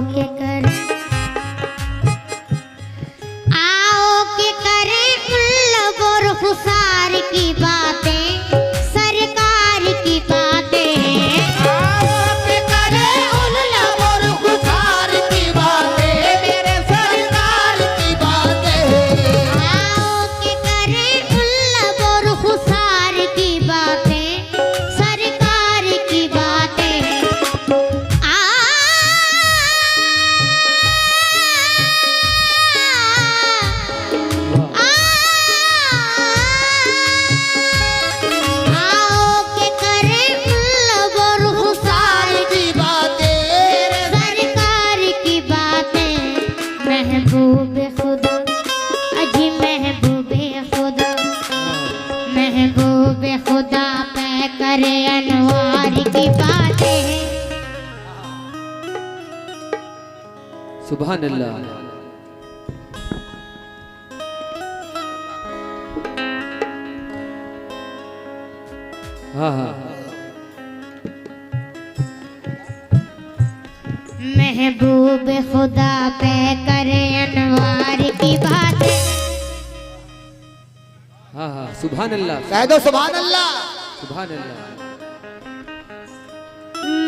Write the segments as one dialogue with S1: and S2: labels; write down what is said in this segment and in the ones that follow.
S1: के करे उल्लभ और खुसार की बातें सरकार की बातें
S2: आओ के करे उल्लभ और खुसार की बातें मेरे सरकार की बातें
S1: आओ के करे उल्लभ और खुसार की बातें सरकार की बातें महबूब खुदा अजी महबूब खुदा पे करे अनवार की बातें
S3: सुभान अल्लाह। हाँ हाँ
S1: महबूब खुदा पे करे अनवार की बातें
S3: हाँ हाँ सुभान अल्लाह
S2: कह दो सुभान अल्लाह।
S3: सुभान अल्लाह।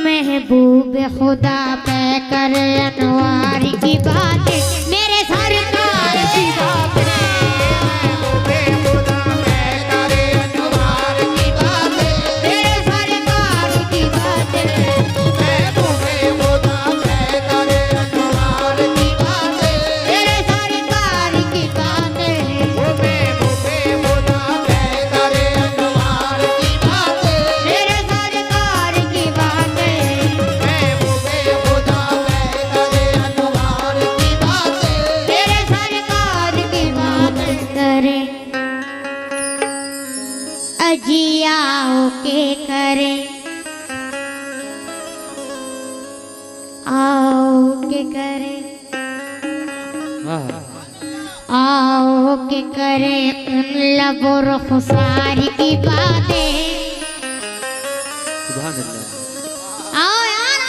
S1: महबूब खुदा पे करे अनवार की बातें मेरे सरकार की बातें
S2: खुदा मैं करे अनवार की बातें
S1: मेरे सरकार की बातें
S2: महबूबे खुदा मैं करे अनवार की बातें
S1: मेरे सरकार की बातें
S2: महबूबे खुदा मैं करे अनवार की बातें
S1: मेरे सरकार की बातें
S2: महबूबे खुदा मैं करे अनवार की बातें
S1: मेरे सरकार की बातें करे अजियाओ के करे आओ के करे
S3: हाँ हाँ
S1: आओ के करे उन लब और खुसार की बातें
S3: सुभान अल्लाह।
S1: आओ यार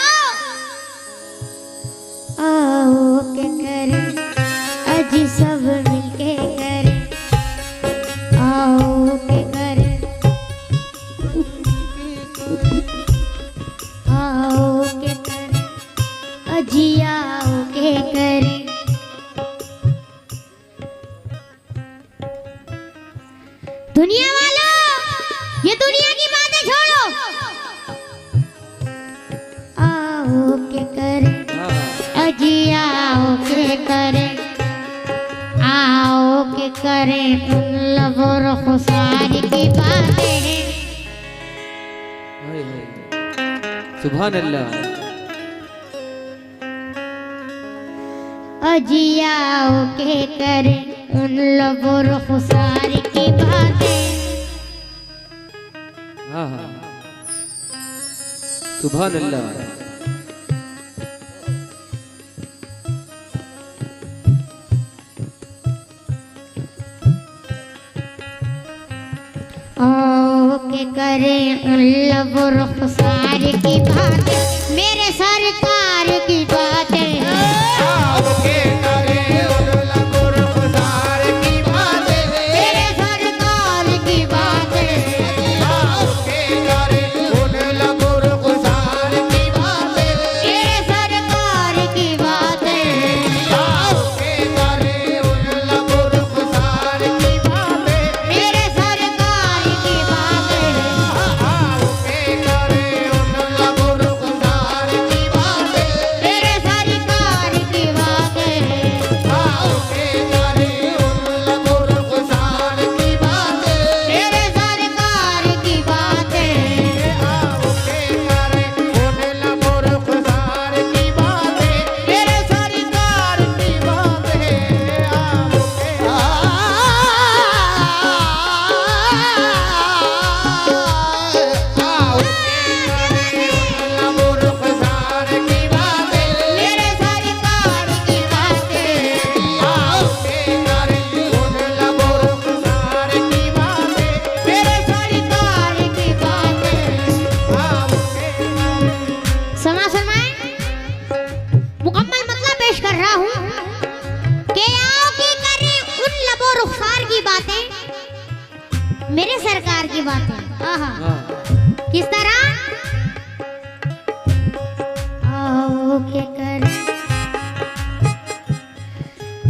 S1: आओ के करे अजी सब मिलके करे आओ के करे आओ के करे अजी आओ के करे दुनिया वालों ये दुनिया की बातें छोड़ो आओ के करे
S3: हाँ हाँ
S1: अजी आओ के करे उल्लभ और खुसार की बातें
S3: हाय हाय सुभान अल्लाह।
S1: अजी आओ के करे उल्लभ और खुसार की बातें
S3: हाँ हाँ सुभान अल्लाह।
S1: आओ के करे उल्लभ और खुसार की बातें मेरे सरकार की बातें
S2: आओ के करे उल्लभ और खुसार की बातें
S1: मेरे सरकार की बातें
S2: आओ के करे उल्लभ और खुसार की बातें
S1: मेरे सरकार की बातें
S2: आओ के करे उल्लभ और खुसार की बातें
S1: मेरे सरकार की बातें
S2: आओ के करे उल्लभ और खुसार की बातें
S1: मेरे सरकार कर रहा हूँ कि आओ की करें उन लबो रुखसार की बातें, मेरे सरकार की बातें। आहा,
S3: हाँ
S1: किस तरह? आओ के करें,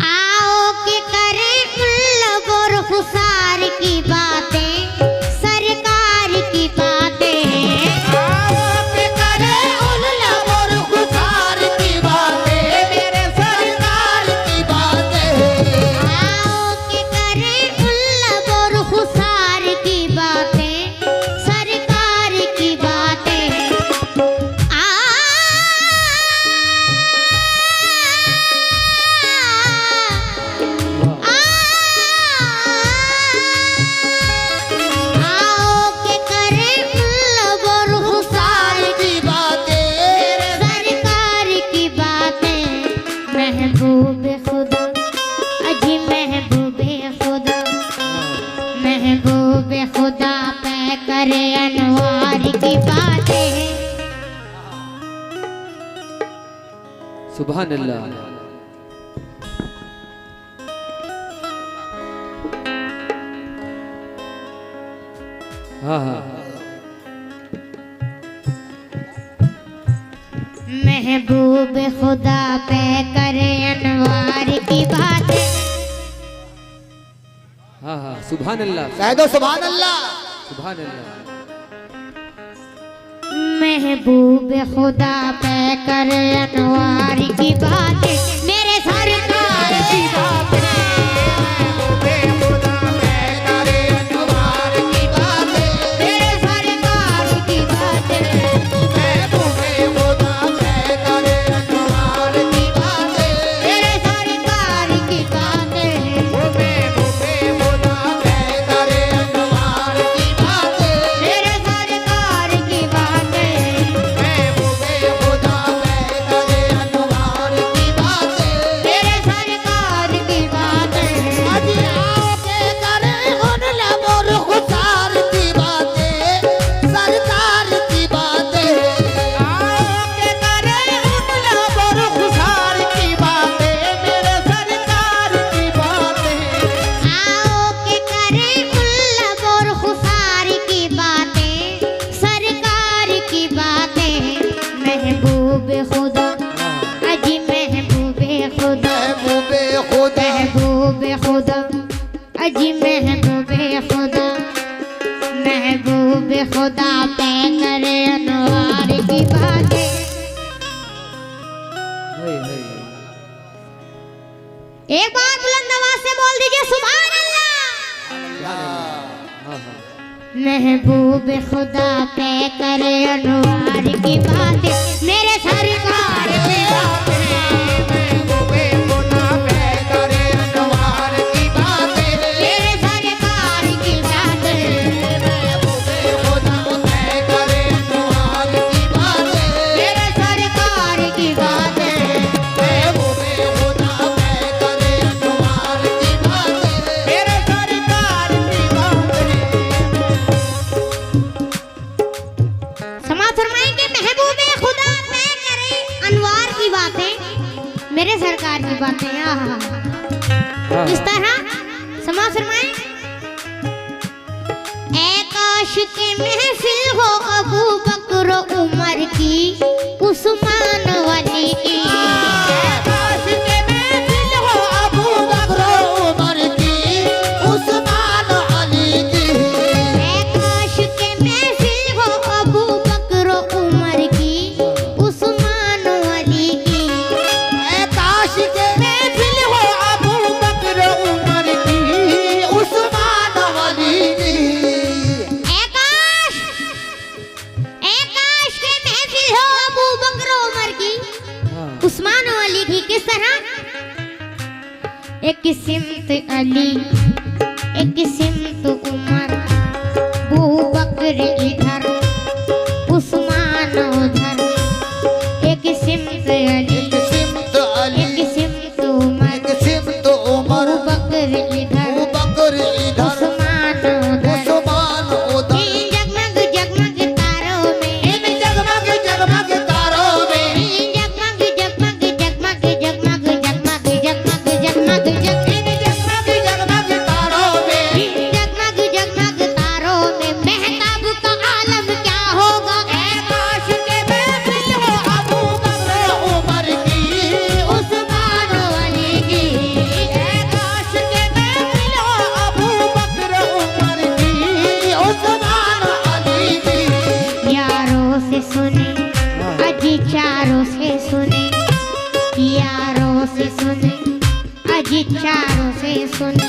S1: आओ के करें उन लबो रुखसार की बातें, सरकार की बातें।
S2: आओ के करे उन लबो रुखसार की बातें, मेरे सरकार की बातें।
S1: आओ के करें उन लबो रुखसार की बातें, सरकार की बातें। आओ के करें उन लबो रुखसार
S2: की बातें,
S1: सरकार की बातें। महबूब खुदा, अजी महबूब खुदा, महबूब खुदा पे करे अनवार की बातें।
S3: सुभान अल्लाह। हाँ हाँ
S1: महबूब खुदा पे करे अनवार की बातें।
S3: हाँ हाँ सुभान अल्लाह,
S2: कह दो सुभान अल्लाह।
S3: सुभान अल्लाह।
S1: महबूब खुदा पे करे अनवार की बातें, मेरे सरकार की बातें।
S2: खुदा मैं करे अनवार की बातें,
S1: मेरे सरकार की बातें।
S2: महबूबे खुदा मैं करे अनवार की बातें।
S1: मेरे सरकार की बातें।
S2: महबूबे खुदा मैं करे अनवार की बातें।
S1: मेरे सरकार की बातें।
S2: महबूबे खुदा मैं करे अनवार की बातें।
S1: मेरे सरकार की बातें।
S2: अजी आओ के करे उन लबो रुखसार की बातें, सरकार की बातें। आओ के करे उन लबो रुखसार की बातें, मेरे सरकार की बातें।
S1: आओ के करें उन लबो रुखसार की बातें, सरकार की बातें। महबूब खुदा, अजी महबूब खुदा,
S2: महबूबे खुदा
S1: महबूब खुदा, अजी महबूब खुदा, महबूब खुदा पे करे अनवार की बातें।
S3: हाय हाय।
S1: एक बार बुलंद आवाज से बोल दीजिए सुभान अल्लाह।
S3: हाँ हाँ
S1: महबूब खुदा पे करे अनवार की बातें, मेरे सरकार की बातें।
S2: महबूबे खुदा मैं करे अनवार की बातें।
S1: मेरे सरकार की बातें।
S2: महबूबे खुदा मैं करे अनवार की बातें।
S1: मेरे सरकार की बातें।
S2: महबूबे खुदा मैं करे अनवार की बातें। मेरे सरकार की बातें।
S1: समाज फरमाएंगे महबूब खुदा पे करे अनवार की बातें, मेरे सरकार की बातें। आहा,
S3: हाँ
S1: इस तरह समाज फरमाएं। ऐ काश के महफिल हो अबू बकर उमर की, उस्मान वली की।
S2: काश के महफिल हो अबू बकर उमर की, उस्मान अली की।
S1: ऐ काश के महफिल हो अबू बकर उमर की, उस्मान वली की।
S2: ऐ काश के महफिल हो अबू बकर उमर की, उस्मान अली की।
S1: ऐ काश के महफिल हो अबू बकर उमर की,
S3: हाँ
S1: उस्मान वली की। किस तरह? एक सिमत अली, एक सिमत उमर, अबू बकर इधर, उस्मान उधर। एक सिमत अली,
S2: एक सिमत अली,
S1: एक सिमत उमर,
S2: एक सिमत उमर,
S1: अबू बकर इधर,
S2: अबू बकर इधर,
S1: उस्मान उधर।
S2: उस्मान उधर।
S1: इन जगमग जगमग तारों में,
S2: इन जगमग जगमग तारों में,
S1: इन जगमग जगमग जगमग जगमग से सुने, यारों से सुने, अजी चारों से सुने,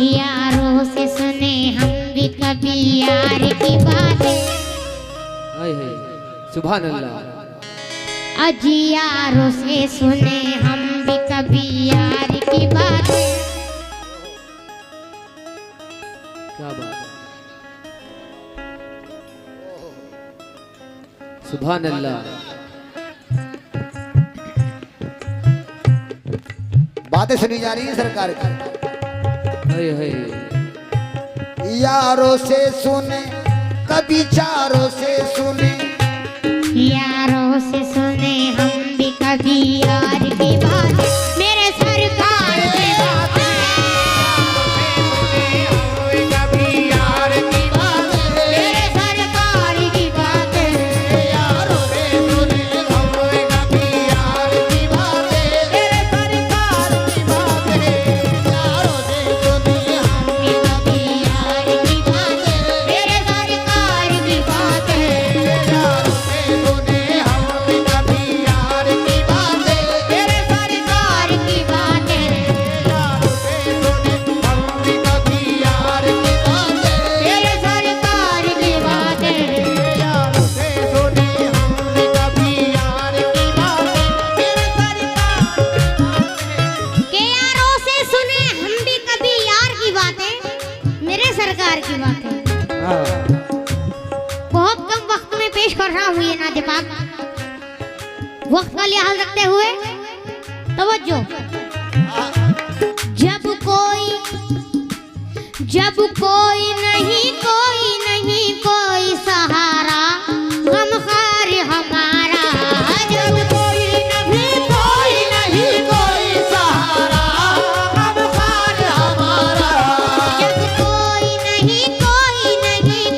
S1: यारों से सुने हम भी कभी यार की बातें।
S3: हाय हाय सुभान अल्लाह।
S1: अजी यारों से सुने हम भी कभी यार की बातें।
S3: क्या बात है, सुभान अल्लाह।
S2: बातें सुनी जा रही है सरकार की।
S3: हाय हाय
S2: यारों से सुने कभी चारों से सुने,
S1: यारों से सुने हम भी कभी यार की बातें। मेरे सरकार की बातें, मेरे सरकार की बातें।
S2: यारों से सुने हम कभी यार की बातें, मेरे सरकार की बातें। यारों से सुने हम
S1: भी कभी यार की बातें, मेरे सरकार की बातें।
S2: यारों से सुने हम कभी यार की बातें,
S1: मेरे सरकार की बातें।
S2: यारों से सुने हम कभी यार की बातें,
S1: मेरे सरकार की बातें।
S2: यारों से सुने हम कभी यार की बातें, मेरे सरकार।
S1: के यारों से सुने हम भी कभी यार की बातें, मेरे सरकार की बातें।
S3: हाँ
S1: बहुत कम वक्त में पेश कर रहा हूँ ये नाते पाक। वक्त का लिहाज रखते हुए तवज्जो। जब कोई नहीं कोई सहारा, गमखार हमारा। जब कोई नहीं
S2: कोई सहारा, गमखार हमारा।
S1: जब कोई नहीं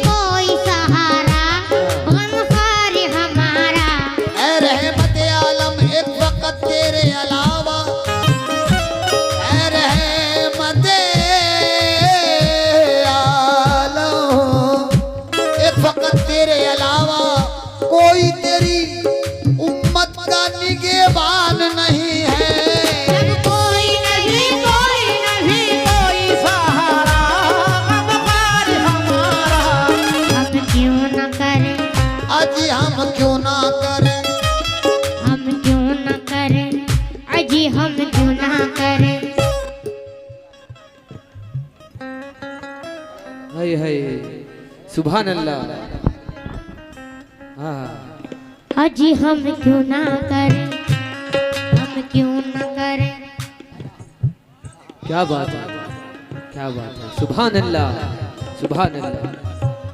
S1: कोई सहारा, गमखार हमारा।
S2: ऐ रहमत आलम एक वक्त तेरे अलावा, ऐ रहमत आलम एक वक्त तेरे अलावा कोई तेरी उम्मत का निगहबान नहीं है।
S1: जब कोई नहीं
S2: कोई सहारा, गमखार हमारा।
S1: हम क्यों न करें,
S2: अजी हम क्यों ना करें,
S1: हम क्यों न करें, अजी हम क्यों ना करें।
S3: हाय हाय सुभान अल्लाह। हाँ
S1: अजी हम क्यों ना करें, हम क्यों न करें।
S3: क्या बात है, क्या बात है, सुभान अल्लाह सुभान अल्लाह।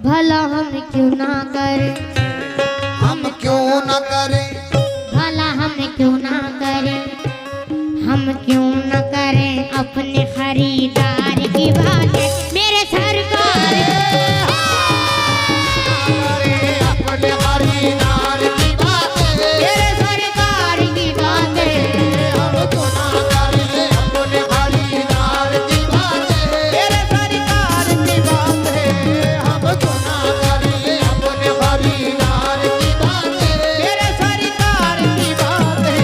S1: भला हम क्यों ना करें,
S2: हम क्यों ना करें,
S1: भला हम क्यों ना करें, हम क्यों न करें अपने खरीदार की बातें। मेरे सरकार
S2: अपने खरीदार की बातें,
S1: मेरे सरकार की बातें।
S2: हम क्यों ना करें अपने खरीदार की बातें, मेरे सरकार की बातें। हम क्यों ना करें अपने खरीदार की बातें, मेरे सरकार की बातें।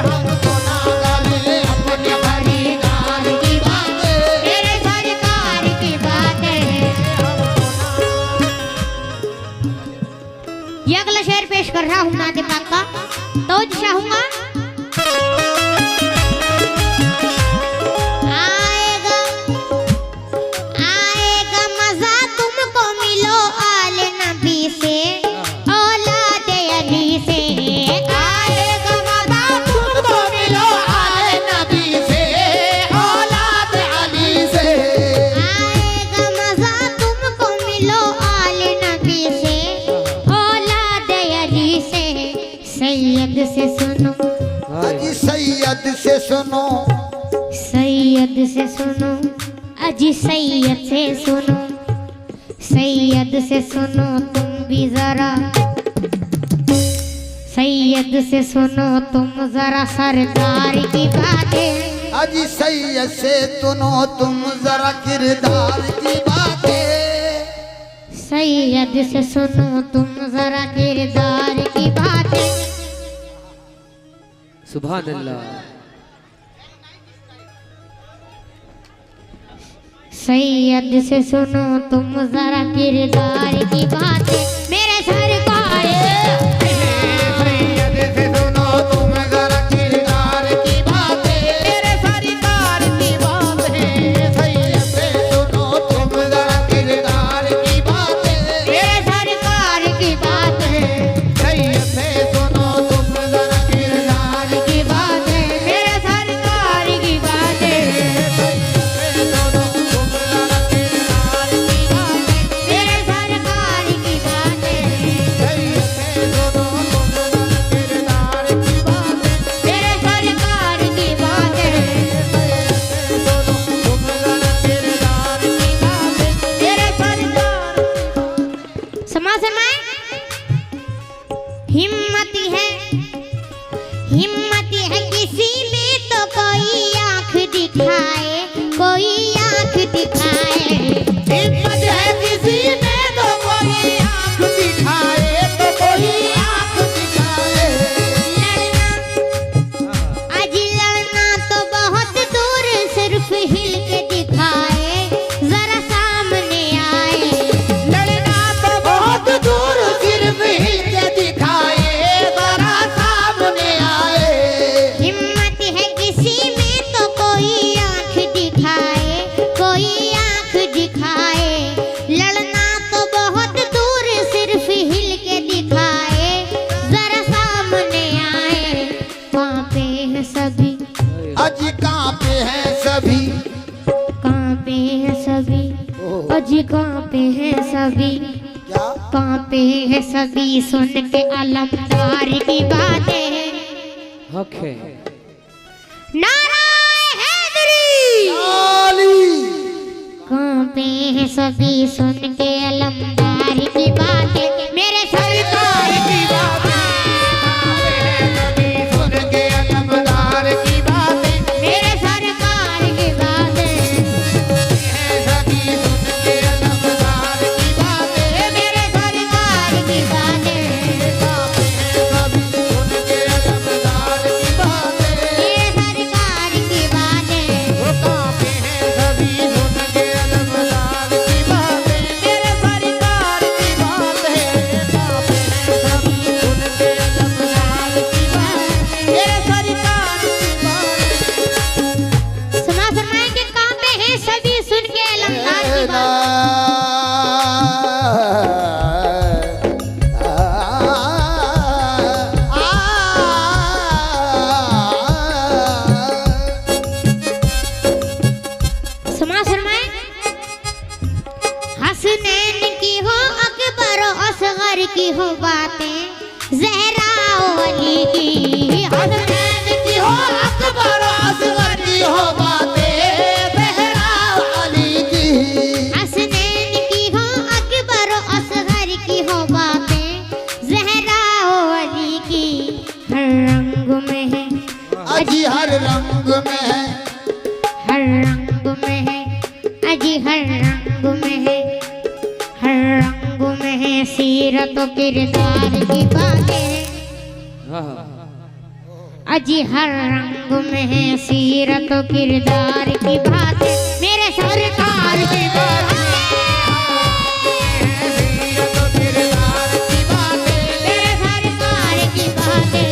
S2: हम क्यों ना करें अपने खरीदार की बातें,
S1: मेरे सरकार की बातें। ये अगला शेर पेश कर रहा हूँ नाते पाक का, तो चाहूंगा। आएगा आएगा मजा तुमको मिलो आले नबी से, औलाद अली से। आएगा मजा
S2: तुमको मिलो आले नबी से, औलाद अली से।
S1: आएगा मजा तुमको मिलो आले नबी से, औलाद अली से। सैयद से सुनो,
S2: अजी सैयद से सुनो,
S1: सैयद से सुनो, अजी सैयद से सुनो, सैयद से सुनो तुम भी जरा, सैयद से सुनो तुम जरा सरकार की बातें।
S2: अजी सैयद से सुनो तुम जरा किरदार की बातें।
S1: सैयद से सुनो तुम जरा किरदार की बातें।
S3: सुभान अल्लाह।
S1: सैयद से सुनो तुम जरा किरदार की बातें मेरे सरकार।
S2: सैयद से सुनो तुम जरा किरदार की बातें मेरे सरकार की बातें। सैयद से सुनो तुम जरा किरदार की बातें
S1: मेरे सरकार की बातें।
S2: सैयद से सुनो तुम जरा किरदार
S1: की बातें मेरे सरकार की बातें। मेरे सरकार की बातें। मेरे सरकार की बातें। मेरे सरकार। समाज में हिम्मत है किसी में तो कोई आंख दिखाए, कोई आंख दिखाए।
S2: हिम्मत है किसी में तो कोई आंख दिखाए, तो कोई आंख दिखाए।
S1: लड़ना तो बहुत दूर सिर्फ हिल के दिखाए, जरा सामने आए।
S2: लड़ना तो बहुत दूर सिर्फ हिल के दिखाए, जरा सामने आए।
S1: हिम्मत है किसी में तो कोई आंख दिखाए, कोई आंख दिखाए। लड़ना तो बहुत दूर सिर्फ हिल के दिखाए, जरा सामने आए। कांपे हैं सभी,
S2: अज कांपे हैं सभी।
S1: कांपे हैं सभी, अजी कांपे हैं सभी।
S2: क्या
S1: कांपे हैं सभी सुन के अलमदार की बातें।
S3: हक है।
S1: नाराए हैदरी।
S2: काली
S1: कांपे हैं सभी सुन के अलमदार की बातें मेरे सरकार की बातें।
S2: सुन के अलमदार की बातें
S1: मेरे सरकार की बातें।
S2: सभी सुन के अलमदार की बातें
S1: मेरे सरकार की बातें।
S2: सभी सुन के अलमदार की बातें।
S1: मेरे सरकार की बातें।
S2: वो कांपे हैं सभी सुन के अलमदार की बातें। मेरे सरकार की बातें कांपे हैं सभी सुन के अलमदार की बातें। मेरे सरकार की बातें।
S1: समाज फरमाएं कि कांपे हैं सभी सुन के अलमदार की बातें। समाज फरमाएं हसनैन की हो अकबर असगर की हो बातें, ज़हरा अली की।
S2: हसनैन की हो अकबर असगर की हो बातें, ज़हरा अली की।
S1: हसनैन की हो अकबर असगर की हो बातें, ज़हरा अली की। हर रंग में है,
S2: अजी हर रंग में है।
S1: हर रंग में है, अजी हर रंग में है। हर रंग में है सीरत व किरदार की बातें।
S3: हाँ हाँ।
S1: अजी हर रंग में है सीरत व किरदार की बातें मेरे सरकार की बातें।
S2: सीरत व किरदार की बातें
S1: मेरे सरकार की बातें।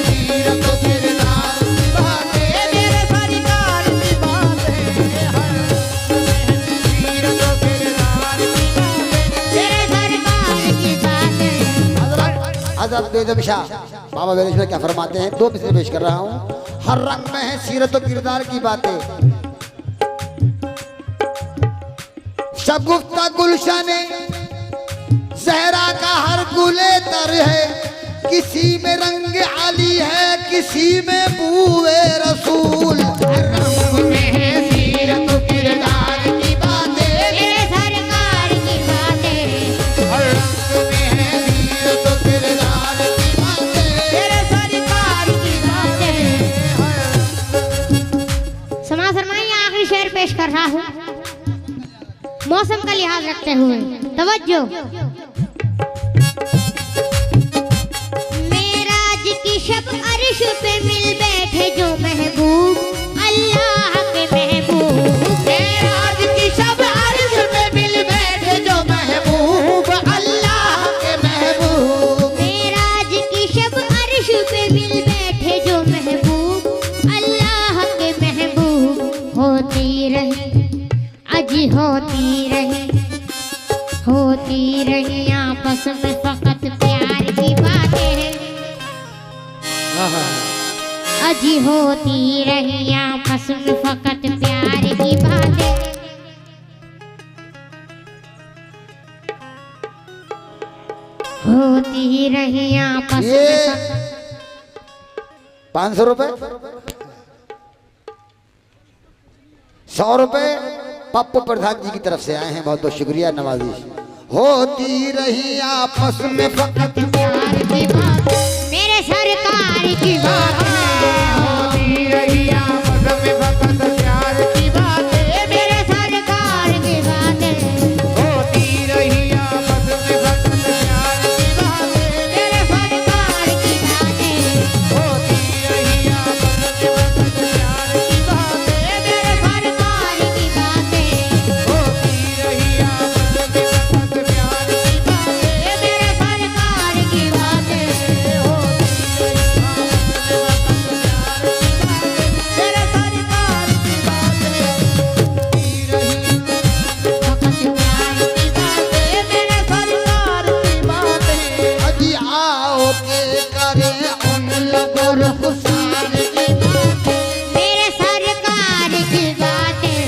S2: सीरत व किरदार की बातें मेरे सरकार की बातें। सीरत व किरदार की बातें
S1: मेरे सरकार की बातें।
S2: हज़रत बेदम शाह बाबा वेलेश्वर क्या फरमाते हैं, दो मिसरे पेश कर रहा हूँ। हर रंग में है सीरत व किरदार की बातें। शगुफ्ता गुलशन ज़हरा का हर गुले तर है। किसी में रंग आली है, किसी में बूए रसूल। हर रंग में है सीरत व किरदार की बातें
S1: मेरे सरकार की बातें।
S2: हर रंग में है सीरत व किरदार की बातें मेरे सरकार की बातें।
S1: समाज फरमाइए आखिरी शेर पेश कर रहा हूँ मौसम का लिहाज रखते हुए। तवज्जो। मेराज की शब अर्श पे मिल बैठे जो महबूब अल्लाह के महबूब।
S2: मेराज की शब अर्श पे मिल बैठे जो महबूब अल्लाह के महबूब।
S1: मेराज की शब अर्श पे मिल बैठे जो महबूब अल्लाह के महबूब। होती रही अजी होती रही आपस में फकत प्यार की बातें।
S3: आहा,
S1: अजी होती रही आपस में फकत प्यार की बातें। होती रही आपस
S2: ये
S1: में फकत
S2: 500 रुपए 100 रुपए पप्पू प्रधान जी की तरफ से आए हैं, बहुत बहुत शुक्रिया नवाजिश। होती रही आपस में फकत
S1: प्यार की बात मेरे सरकार की बात
S2: होती रही आपस में फकत प्यार की बातें।
S1: मेरे सरकार की बातें
S2: होती रही आपस में फकत प्यार की बातें।
S1: मेरे सरकार की बातें
S2: होती रही आपस में फकत प्यार की बातें।
S1: मेरे सरकार की बातें
S2: होती रही आपस में फकत प्यार की बातें।
S1: मेरे सरकार की बातें
S2: अजी आओ के करें उन लोगों रुखसार की बातें।
S1: मेरे सरकार की बातें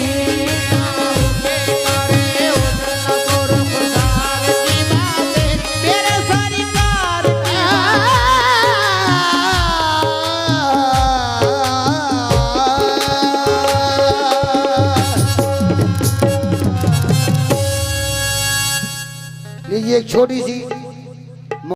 S2: आओ के करें उन लोगों रुखसार की बातें। मेरे सरकार लीजिए एक छोटी सी